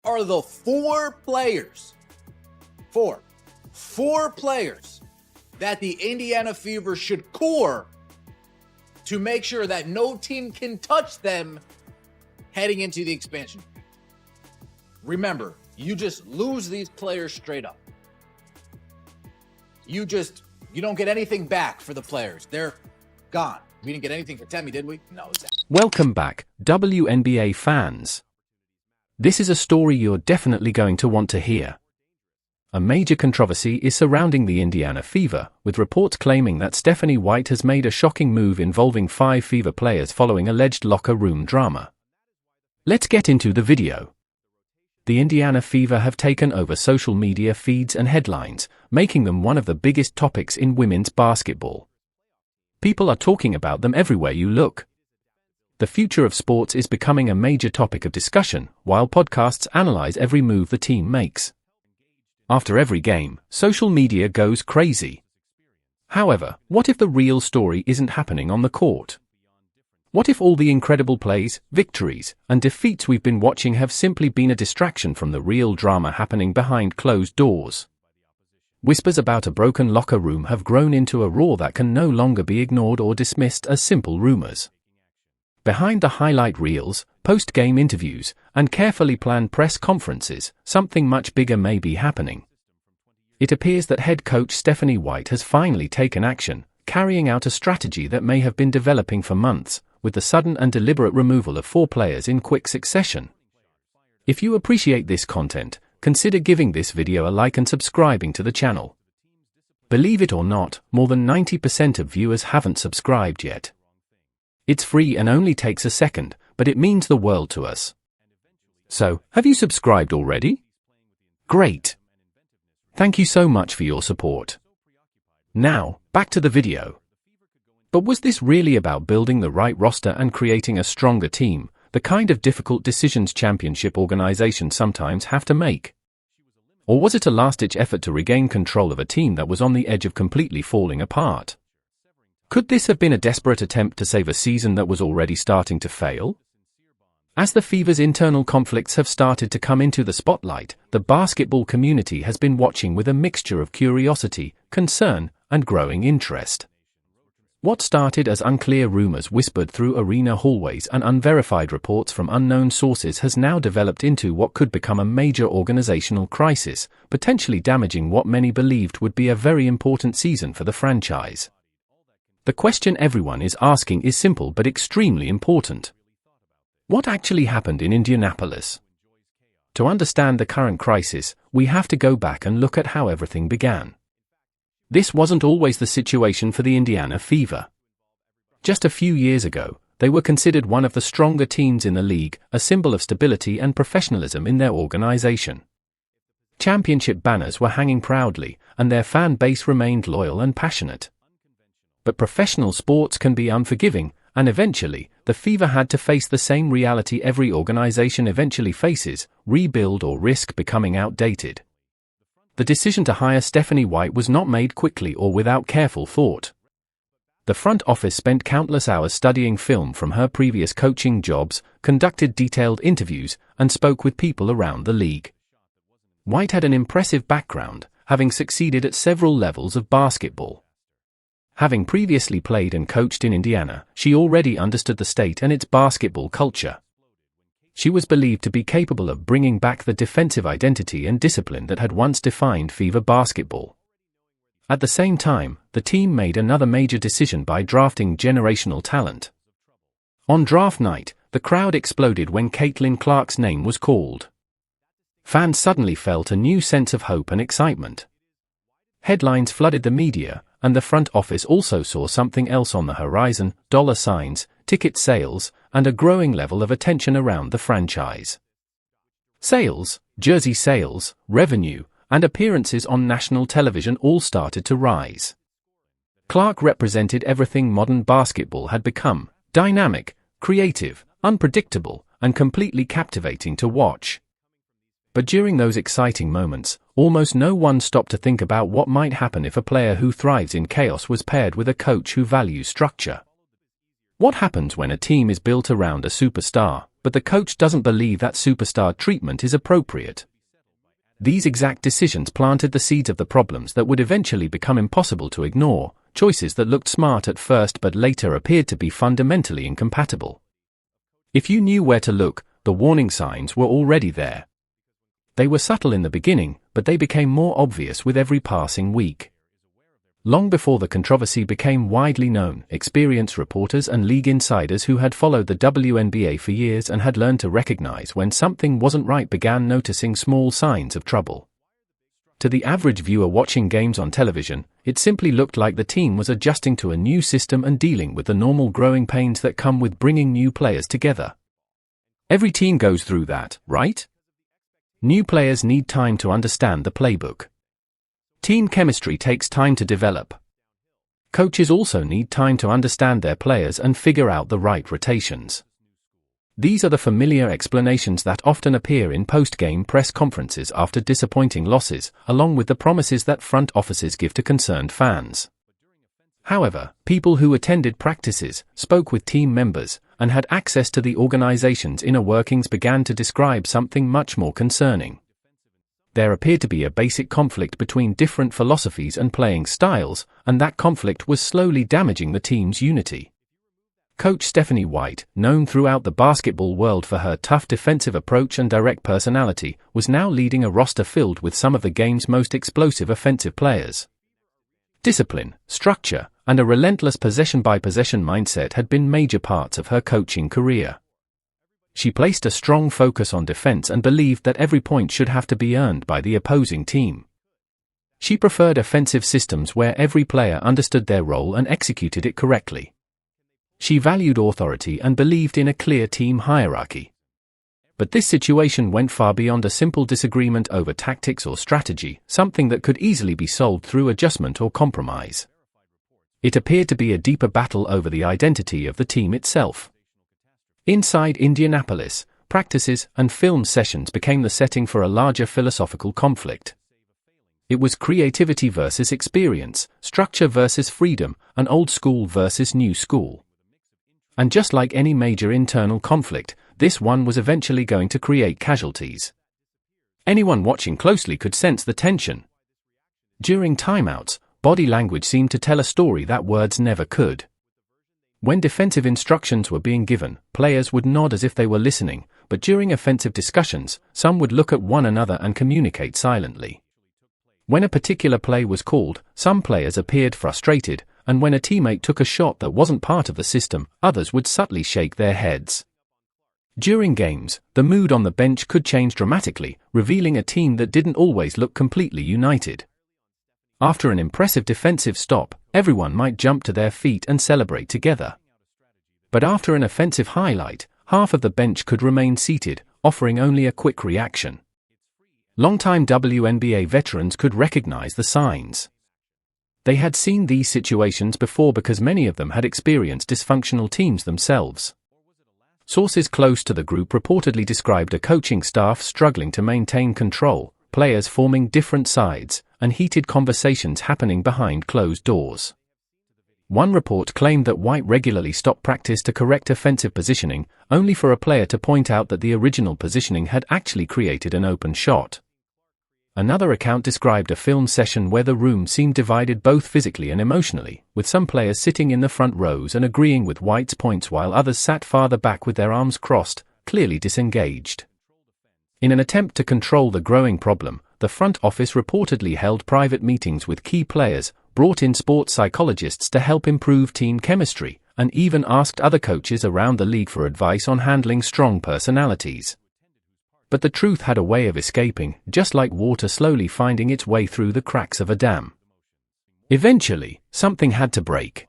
are the four players that the Indiana Fever should core to make sure that no team can touch them heading into the expansion. Remember, you just lose these players straight up. You don't get anything back for the players. They're gone. We didn't get anything for Temi, did we? No, exactly. Welcome back, WNBA fans. This is a story you're definitely going to want to hear. A major controversy is surrounding the Indiana Fever, with reports claiming that Stephanie White has made a shocking move involving 5 Fever players following alleged locker room drama. Let's get into the video. The Indiana Fever have taken over social media feeds and headlines, making them one of the biggest topics in women's basketball. People are talking about them everywhere you look. The future of sports is becoming a major topic of discussion, while podcasts analyze every move the team makes. After every game, social media goes crazy. However, what if the real story isn't happening on the court? What if all the incredible plays, victories, and defeats we've been watching have simply been a distraction from the real drama happening behind closed doors? Whispers about a broken locker room have grown into a roar that can no longer be ignored or dismissed as simple rumors. Behind the highlight reels, post-game interviews, and carefully planned press conferences, something much bigger may be happening. It appears that head coach Stephanie White has finally taken action, carrying out a strategy that may have been developing for months, with the sudden and deliberate removal of 4 players in quick succession. If you appreciate this content, consider giving this video a like and subscribing to the channel. Believe it or not, more than 90% of viewers haven't subscribed yet. It's free and only takes a second, but it means the world to us. So, have you subscribed already? Great! Thank you so much for your support. Now, back to the video. But was this really about building the right roster and creating a stronger team, the kind of difficult decisions championship organizations sometimes have to make? Or was it a last-ditch effort to regain control of a team that was on the edge of completely falling apart? Could this have been a desperate attempt to save a season that was already starting to fail? As the Fever's internal conflicts have started to come into the spotlight, the basketball community has been watching with a mixture of curiosity, concern, and growing interest. What started as unclear rumors whispered through arena hallways and unverified reports from unknown sources has now developed into what could become a major organizational crisis, potentially damaging what many believed would be a very important season for the franchise. The question everyone is asking is simple but extremely important. What actually happened in Indianapolis? To understand the current crisis, we have to go back and look at how everything began. This wasn't always the situation for the Indiana Fever. Just a few years ago, they were considered one of the stronger teams in the league, a symbol of stability and professionalism in their organization. Championship banners were hanging proudly, and their fan base remained loyal and passionate. But professional sports can be unforgiving, and eventually, the Fever had to face the same reality every organization eventually faces: rebuild or risk becoming outdated. The decision to hire Stephanie White was not made quickly or without careful thought. The front office spent countless hours studying film from her previous coaching jobs, conducted detailed interviews, and spoke with people around the league. White had an impressive background, having succeeded at several levels of basketball. Having previously played and coached in Indiana, she already understood the state and its basketball culture. She was believed to be capable of bringing back the defensive identity and discipline that had once defined Fever basketball. At the same time, the team made another major decision by drafting generational talent. On draft night, the crowd exploded when Caitlin Clark's name was called. Fans suddenly felt a new sense of hope and excitement. Headlines flooded the media, and the front office also saw something else on the horizon: dollar signs, ticket sales, and a growing level of attention around the franchise. Sales, jersey sales, revenue, and appearances on national television all started to rise. Clark represented everything modern basketball had become: dynamic, creative, unpredictable, and completely captivating to watch. But during those exciting moments, almost no one stopped to think about what might happen if a player who thrives in chaos was paired with a coach who values structure. What happens when a team is built around a superstar, but the coach doesn't believe that superstar treatment is appropriate? These exact decisions planted the seeds of the problems that would eventually become impossible to ignore, choices that looked smart at first but later appeared to be fundamentally incompatible. If you knew where to look, the warning signs were already there. They were subtle in the beginning, but they became more obvious with every passing week. Long before the controversy became widely known, experienced reporters and league insiders who had followed the WNBA for years and had learned to recognize when something wasn't right began noticing small signs of trouble. To the average viewer watching games on television, it simply looked like the team was adjusting to a new system and dealing with the normal growing pains that come with bringing new players together. Every team goes through that, right? New players need time to understand the playbook. Team chemistry takes time to develop. Coaches also need time to understand their players and figure out the right rotations. These are the familiar explanations that often appear in post-game press conferences after disappointing losses, along with the promises that front offices give to concerned fans. However, people who attended practices, spoke with team members, and had access to the organization's inner workings began to describe something much more concerning. There appeared to be a basic conflict between different philosophies and playing styles, and that conflict was slowly damaging the team's unity. Coach Stephanie White, known throughout the basketball world for her tough defensive approach and direct personality, was now leading a roster filled with some of the game's most explosive offensive players. Discipline, structure, and a relentless possession-by-possession mindset had been major parts of her coaching career. She placed a strong focus on defense and believed that every point should have to be earned by the opposing team. She preferred offensive systems where every player understood their role and executed it correctly. She valued authority and believed in a clear team hierarchy. But this situation went far beyond a simple disagreement over tactics or strategy, something that could easily be solved through adjustment or compromise. It appeared to be a deeper battle over the identity of the team itself. Inside Indianapolis, practices and film sessions became the setting for a larger philosophical conflict. It was creativity versus experience, structure versus freedom, and old school versus new school. And just like any major internal conflict, this one was eventually going to create casualties. Anyone watching closely could sense the tension. During timeouts, body language seemed to tell a story that words never could. When defensive instructions were being given, players would nod as if they were listening, but during offensive discussions, some would look at one another and communicate silently. When a particular play was called, some players appeared frustrated, and when a teammate took a shot that wasn't part of the system, others would subtly shake their heads. During games, the mood on the bench could change dramatically, revealing a team that didn't always look completely united. After an impressive defensive stop, everyone might jump to their feet and celebrate together. But after an offensive highlight, half of the bench could remain seated, offering only a quick reaction. Longtime WNBA veterans could recognize the signs. They had seen these situations before because many of them had experienced dysfunctional teams themselves. Sources close to the group reportedly described a coaching staff struggling to maintain control, players forming different sides, and heated conversations happening behind closed doors. One report claimed that White regularly stopped practice to correct offensive positioning, only for a player to point out that the original positioning had actually created an open shot. Another account described a film session where the room seemed divided both physically and emotionally, with some players sitting in the front rows and agreeing with White's points while others sat farther back with their arms crossed, clearly disengaged. In an attempt to control the growing problem, the front office reportedly held private meetings with key players, brought in sports psychologists to help improve team chemistry, and even asked other coaches around the league for advice on handling strong personalities. But the truth had a way of escaping, just like water slowly finding its way through the cracks of a dam. Eventually, something had to break.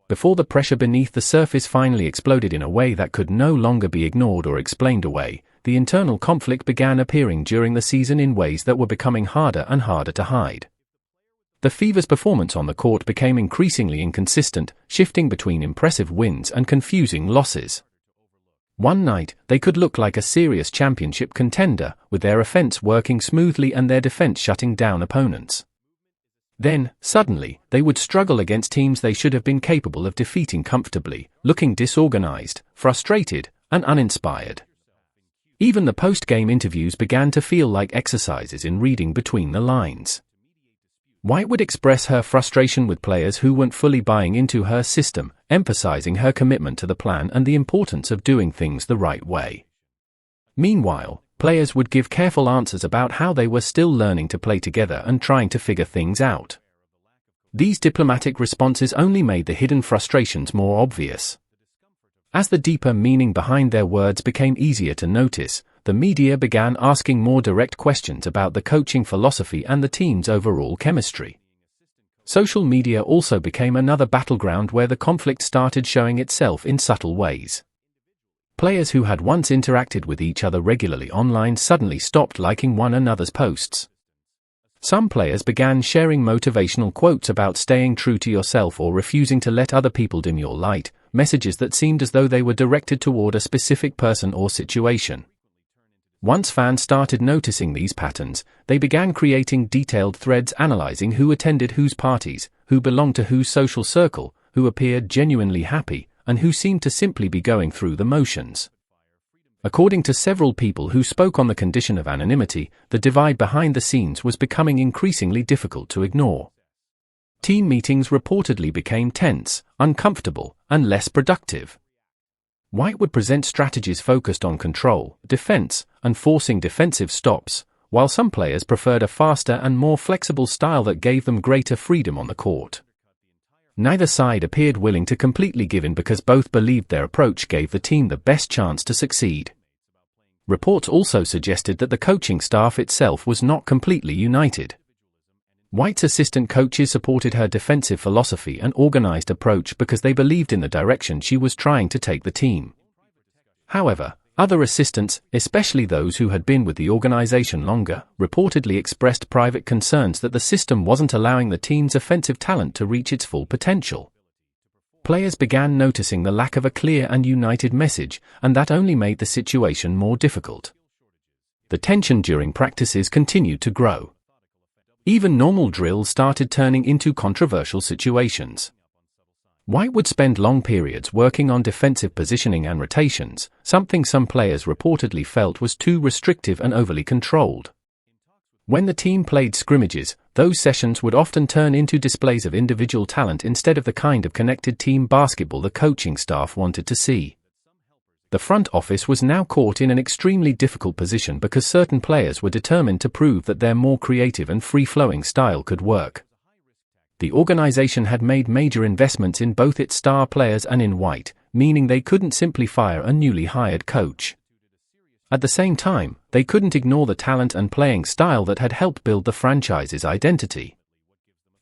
Before the pressure beneath the surface finally exploded in a way that could no longer be ignored or explained away, the internal conflict began appearing during the season in ways that were becoming harder and harder to hide. The Fever's performance on the court became increasingly inconsistent, shifting between impressive wins and confusing losses. One night, they could look like a serious championship contender, with their offense working smoothly and their defense shutting down opponents. Then, suddenly, they would struggle against teams they should have been capable of defeating comfortably, looking disorganized, frustrated, and uninspired. Even the post-game interviews began to feel like exercises in reading between the lines. White would express her frustration with players who weren't fully buying into her system, emphasizing her commitment to the plan and the importance of doing things the right way. Meanwhile, players would give careful answers about how they were still learning to play together and trying to figure things out. These diplomatic responses only made the hidden frustrations more obvious. As the deeper meaning behind their words became easier to notice, the media began asking more direct questions about the coaching philosophy and the team's overall chemistry. Social media also became another battleground where the conflict started showing itself in subtle ways. Players who had once interacted with each other regularly online suddenly stopped liking one another's posts. Some players began sharing motivational quotes about staying true to yourself or refusing to let other people dim your light, messages that seemed as though they were directed toward a specific person or situation. Once fans started noticing these patterns, they began creating detailed threads analyzing who attended whose parties, who belonged to whose social circle, who appeared genuinely happy, and who seemed to simply be going through the motions. According to several people who spoke on the condition of anonymity, the divide behind the scenes was becoming increasingly difficult to ignore. Team meetings reportedly became tense, uncomfortable, and less productive. White would present strategies focused on control, defense, and forcing defensive stops, while some players preferred a faster and more flexible style that gave them greater freedom on the court. Neither side appeared willing to completely give in because both believed their approach gave the team the best chance to succeed. Reports also suggested that the coaching staff itself was not completely united. White's assistant coaches supported her defensive philosophy and organized approach because they believed in the direction she was trying to take the team. However, other assistants, especially those who had been with the organization longer, reportedly expressed private concerns that the system wasn't allowing the team's offensive talent to reach its full potential. Players began noticing the lack of a clear and united message, and that only made the situation more difficult. The tension during practices continued to grow. Even normal drills started turning into controversial situations. White would spend long periods working on defensive positioning and rotations, something some players reportedly felt was too restrictive and overly controlled. When the team played scrimmages, those sessions would often turn into displays of individual talent instead of the kind of connected team basketball the coaching staff wanted to see. The front office was now caught in an extremely difficult position because certain players were determined to prove that their more creative and free-flowing style could work. The organization had made major investments in both its star players and in White, meaning they couldn't simply fire a newly hired coach. At the same time, they couldn't ignore the talent and playing style that had helped build the franchise's identity.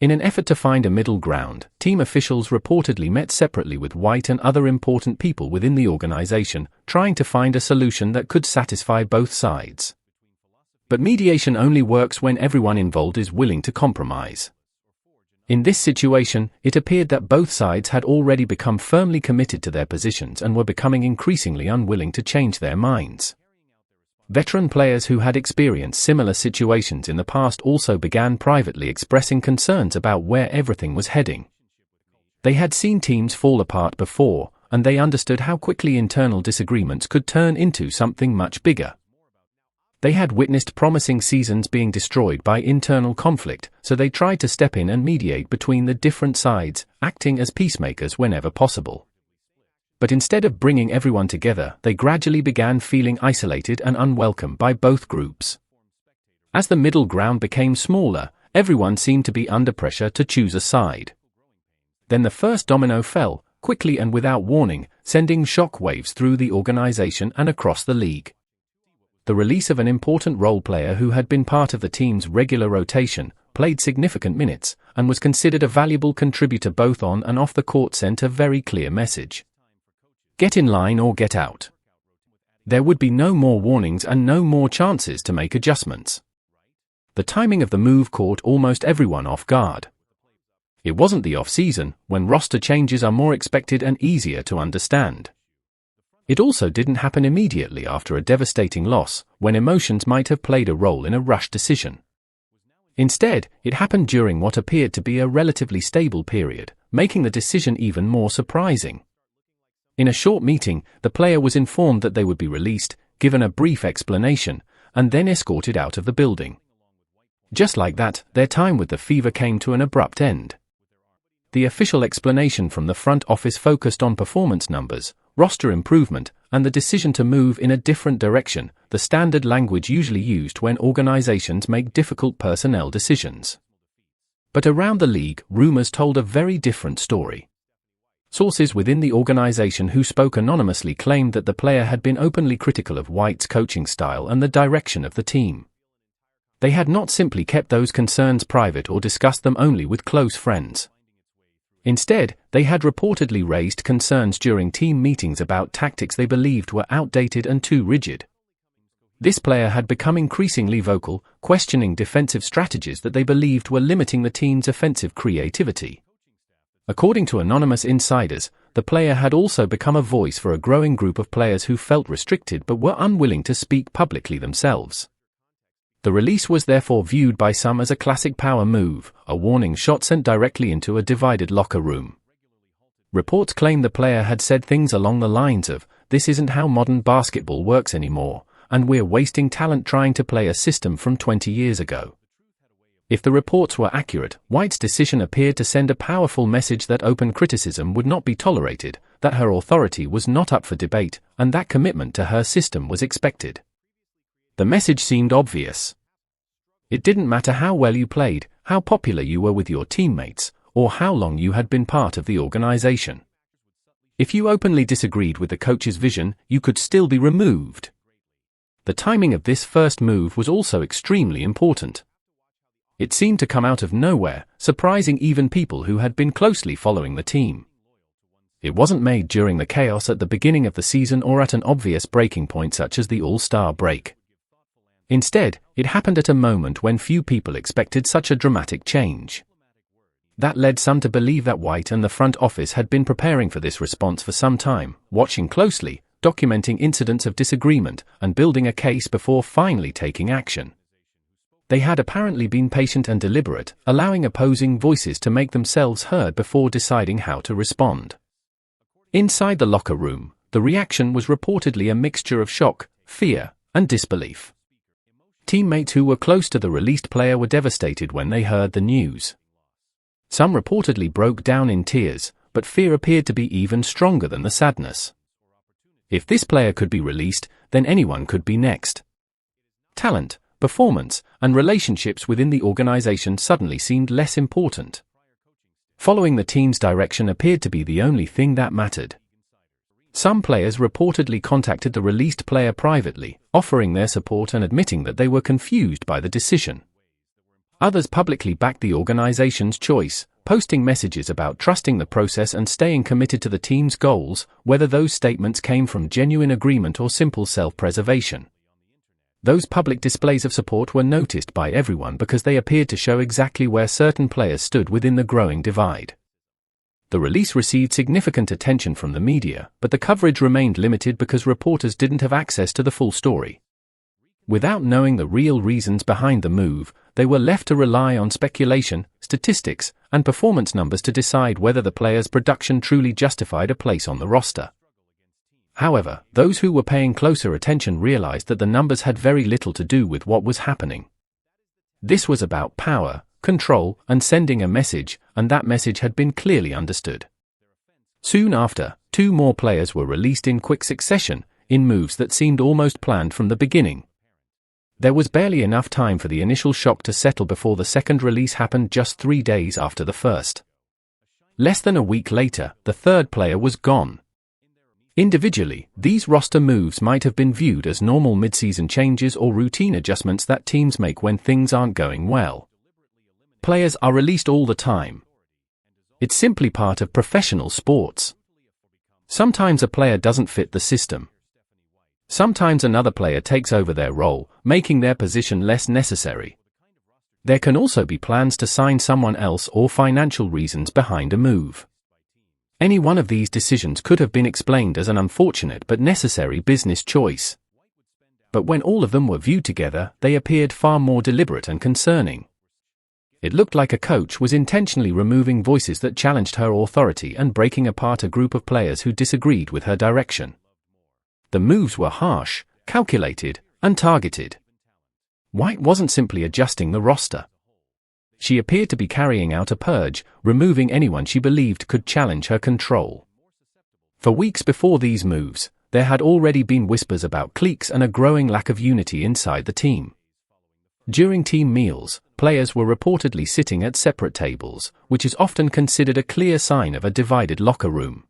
In an effort to find a middle ground, team officials reportedly met separately with White and other important people within the organization, trying to find a solution that could satisfy both sides. But mediation only works when everyone involved is willing to compromise. In this situation, it appeared that both sides had already become firmly committed to their positions and were becoming increasingly unwilling to change their minds. Veteran players who had experienced similar situations in the past also began privately expressing concerns about where everything was heading. They had seen teams fall apart before, and they understood how quickly internal disagreements could turn into something much bigger. They had witnessed promising seasons being destroyed by internal conflict, so they tried to step in and mediate between the different sides, acting as peacemakers whenever possible. But instead of bringing everyone together, they gradually began feeling isolated and unwelcome by both groups. As the middle ground became smaller, everyone seemed to be under pressure to choose a side. Then the first domino fell, quickly and without warning, sending shock waves through the organization and across the league. The release of an important role player who had been part of the team's regular rotation, played significant minutes, and was considered a valuable contributor both on and off the court sent a very clear message. Get in line or get out. There would be no more warnings and no more chances to make adjustments. The timing of the move caught almost everyone off guard. It wasn't the off-season, when roster changes are more expected and easier to understand. It also didn't happen immediately after a devastating loss, when emotions might have played a role in a rushed decision. Instead, it happened during what appeared to be a relatively stable period, making the decision even more surprising. In a short meeting, the player was informed that they would be released, given a brief explanation, and then escorted out of the building. Just like that, their time with the Fever came to an abrupt end. The official explanation from the front office focused on performance numbers, roster improvement, and the decision to move in a different direction, the standard language usually used when organizations make difficult personnel decisions. But around the league, rumors told a very different story. Sources within the organization who spoke anonymously claimed that the player had been openly critical of White's coaching style and the direction of the team. They had not simply kept those concerns private or discussed them only with close friends. Instead, they had reportedly raised concerns during team meetings about tactics they believed were outdated and too rigid. This player had become increasingly vocal, questioning defensive strategies that they believed were limiting the team's offensive creativity. According to anonymous insiders, the player had also become a voice for a growing group of players who felt restricted but were unwilling to speak publicly themselves. The release was therefore viewed by some as a classic power move, a warning shot sent directly into a divided locker room. Reports claim the player had said things along the lines of, "This isn't how modern basketball works anymore, and we're wasting talent trying to play a system from 20 years ago." If the reports were accurate, White's decision appeared to send a powerful message that open criticism would not be tolerated, that her authority was not up for debate, and that commitment to her system was expected. The message seemed obvious. It didn't matter how well you played, how popular you were with your teammates, or how long you had been part of the organization. If you openly disagreed with the coach's vision, you could still be removed. The timing of this first move was also extremely important. It seemed to come out of nowhere, surprising even people who had been closely following the team. It wasn't made during the chaos at the beginning of the season or at an obvious breaking point such as the All-Star break. Instead, it happened at a moment when few people expected such a dramatic change. That led some to believe that White and the front office had been preparing for this response for some time, watching closely, documenting incidents of disagreement, and building a case before finally taking action. They had apparently been patient and deliberate, allowing opposing voices to make themselves heard before deciding how to respond. Inside the locker room, the reaction was reportedly a mixture of shock, fear, and disbelief. Teammates who were close to the released player were devastated when they heard the news. Some reportedly broke down in tears, but fear appeared to be even stronger than the sadness. If this player could be released, then anyone could be next. Talent, performance, and relationships within the organization suddenly seemed less important. Following the team's direction appeared to be the only thing that mattered. Some players reportedly contacted the released player privately, offering their support and admitting that they were confused by the decision. Others publicly backed the organization's choice, posting messages about trusting the process and staying committed to the team's goals, whether those statements came from genuine agreement or simple self-preservation. Those public displays of support were noticed by everyone because they appeared to show exactly where certain players stood within the growing divide. The release received significant attention from the media, but the coverage remained limited because reporters didn't have access to the full story. Without knowing the real reasons behind the move, they were left to rely on speculation, statistics, and performance numbers to decide whether the player's production truly justified a place on the roster. However, those who were paying closer attention realized that the numbers had very little to do with what was happening. This was about power, control, and sending a message, and that message had been clearly understood. Soon after, 2 more players were released in quick succession, in moves that seemed almost planned from the beginning. There was barely enough time for the initial shock to settle before the second release happened just 3 days after the first. Less than a week later, the third player was gone. Individually, these roster moves might have been viewed as normal mid-season changes or routine adjustments that teams make when things aren't going well. Players are released all the time. It's simply part of professional sports. Sometimes a player doesn't fit the system. Sometimes another player takes over their role, making their position less necessary. There can also be plans to sign someone else or financial reasons behind a move. Any one of these decisions could have been explained as an unfortunate but necessary business choice. But when all of them were viewed together, they appeared far more deliberate and concerning. It looked like a coach was intentionally removing voices that challenged her authority and breaking apart a group of players who disagreed with her direction. The moves were harsh, calculated, and targeted. White wasn't simply adjusting the roster. She appeared to be carrying out a purge, removing anyone she believed could challenge her control. For weeks before these moves, there had already been whispers about cliques and a growing lack of unity inside the team. During team meals, players were reportedly sitting at separate tables, which is often considered a clear sign of a divided locker room.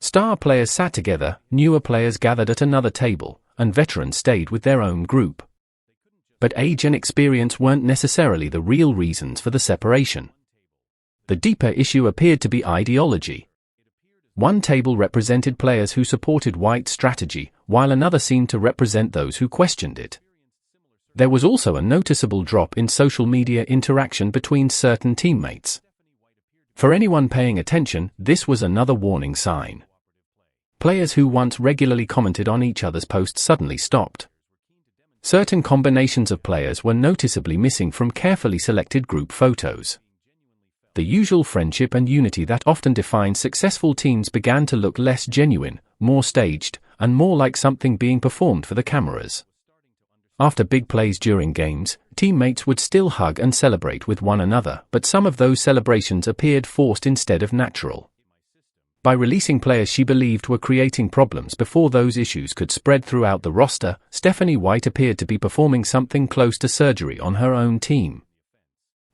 Star players sat together, newer players gathered at another table, and veterans stayed with their own group. But age and experience weren't necessarily the real reasons for the separation. The deeper issue appeared to be ideology. One table represented players who supported White's strategy, while another seemed to represent those who questioned it. There was also a noticeable drop in social media interaction between certain teammates. For anyone paying attention, this was another warning sign. Players who once regularly commented on each other's posts suddenly stopped. Certain combinations of players were noticeably missing from carefully selected group photos. The usual friendship and unity that often defines successful teams began to look less genuine, more staged, and more like something being performed for the cameras. After big plays during games, teammates would still hug and celebrate with one another, but some of those celebrations appeared forced instead of natural. By releasing players she believed were creating problems before those issues could spread throughout the roster, Stephanie White appeared to be performing something close to surgery on her own team.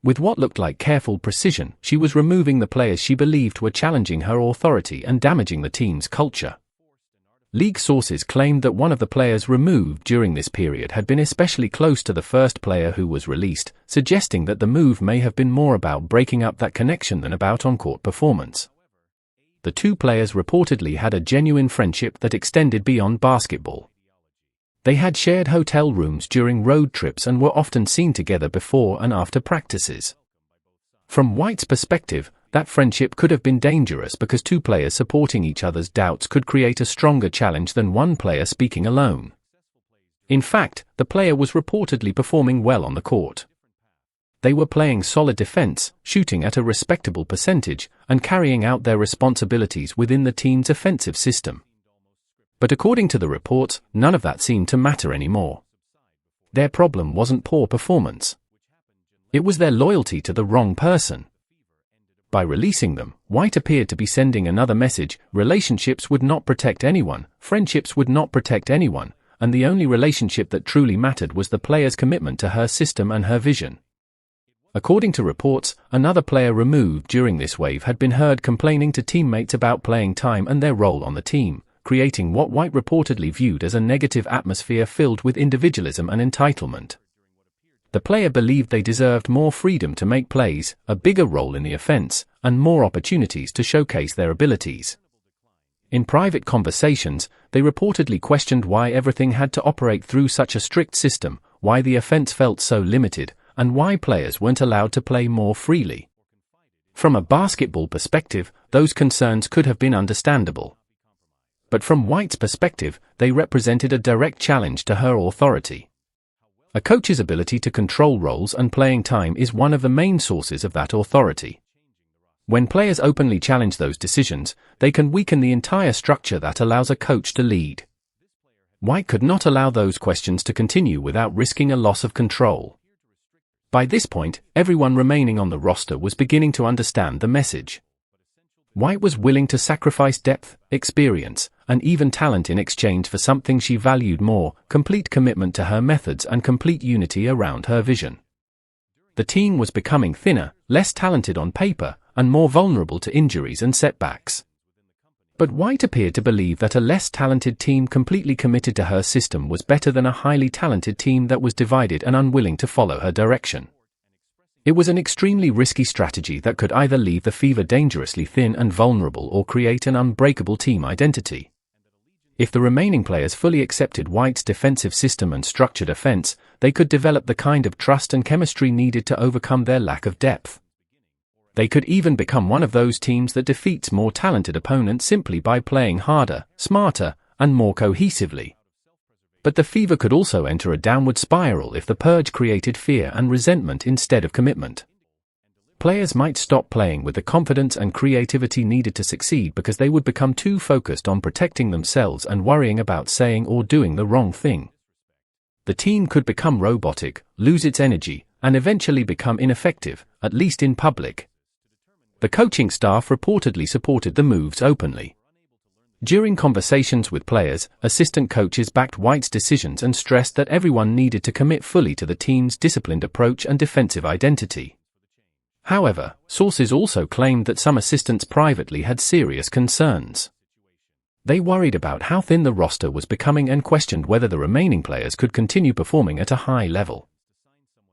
With what looked like careful precision, she was removing the players she believed were challenging her authority and damaging the team's culture. League sources claimed that one of the players removed during this period had been especially close to the first player who was released, suggesting that the move may have been more about breaking up that connection than about on-court performance. The two players reportedly had a genuine friendship that extended beyond basketball. They had shared hotel rooms during road trips and were often seen together before and after practices. From White's perspective, that friendship could have been dangerous because two players supporting each other's doubts could create a stronger challenge than one player speaking alone. In fact, the player was reportedly performing well on the court. They were playing solid defense, shooting at a respectable percentage, and carrying out their responsibilities within the team's offensive system. But according to the reports, none of that seemed to matter anymore. Their problem wasn't poor performance. It was their loyalty to the wrong person. By releasing them, White appeared to be sending another message: relationships would not protect anyone, friendships would not protect anyone, and the only relationship that truly mattered was the player's commitment to her system and her vision. According to reports, another player removed during this wave had been heard complaining to teammates about playing time and their role on the team, creating what White reportedly viewed as a negative atmosphere filled with individualism and entitlement. The player believed they deserved more freedom to make plays, a bigger role in the offense, and more opportunities to showcase their abilities. In private conversations, they reportedly questioned why everything had to operate through such a strict system, why the offense felt so limited, and why players weren't allowed to play more freely. From a basketball perspective, those concerns could have been understandable. But from White's perspective, they represented a direct challenge to her authority. A coach's ability to control roles and playing time is one of the main sources of that authority. When players openly challenge those decisions, they can weaken the entire structure that allows a coach to lead. White could not allow those questions to continue without risking a loss of control. By this point, everyone remaining on the roster was beginning to understand the message. White was willing to sacrifice depth, experience, and even talent in exchange for something she valued more: complete commitment to her methods and complete unity around her vision. The team was becoming thinner, less talented on paper, and more vulnerable to injuries and setbacks. But White appeared to believe that a less talented team completely committed to her system was better than a highly talented team that was divided and unwilling to follow her direction. It was an extremely risky strategy that could either leave the Fever dangerously thin and vulnerable or create an unbreakable team identity. If the remaining players fully accepted White's defensive system and structured offense, they could develop the kind of trust and chemistry needed to overcome their lack of depth. They could even become one of those teams that defeats more talented opponents simply by playing harder, smarter, and more cohesively. But the Fever could also enter a downward spiral if the purge created fear and resentment instead of commitment. Players might stop playing with the confidence and creativity needed to succeed because they would become too focused on protecting themselves and worrying about saying or doing the wrong thing. The team could become robotic, lose its energy, and eventually become ineffective, at least in public. The coaching staff reportedly supported the moves openly. During conversations with players, assistant coaches backed White's decisions and stressed that everyone needed to commit fully to the team's disciplined approach and defensive identity. However, sources also claimed that some assistants privately had serious concerns. They worried about how thin the roster was becoming and questioned whether the remaining players could continue performing at a high level.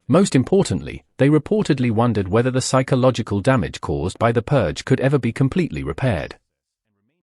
Most importantly, they reportedly wondered whether the psychological damage caused by the purge could ever be completely repaired.